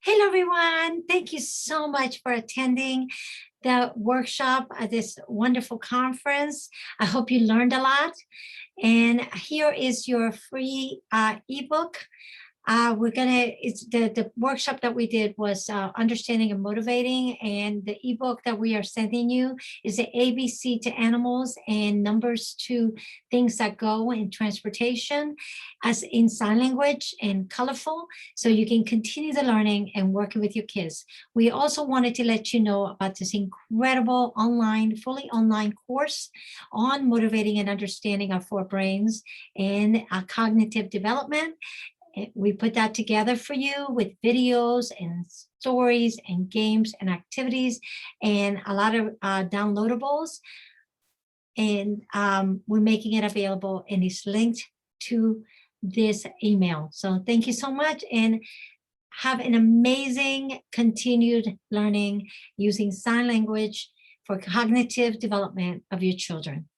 Hello, everyone. Thank you so much for attending the workshop at this wonderful conference. I hope you learned a lot. And here is your free ebook. It's the workshop that we did was understanding and motivating, and the ebook that we are sending you is the ABC to animals and numbers to things that go in transportation as in sign language and colorful, so you can continue the learning and working with your kids. We also wanted to let you know about this incredible fully online course on motivating and understanding our four brains and cognitive development. We put that together for you with videos and stories and games and activities and a lot of downloadables. And we're making it available, and it's linked to this email. So thank you so much, and have an amazing continued learning using sign language for cognitive development of your children.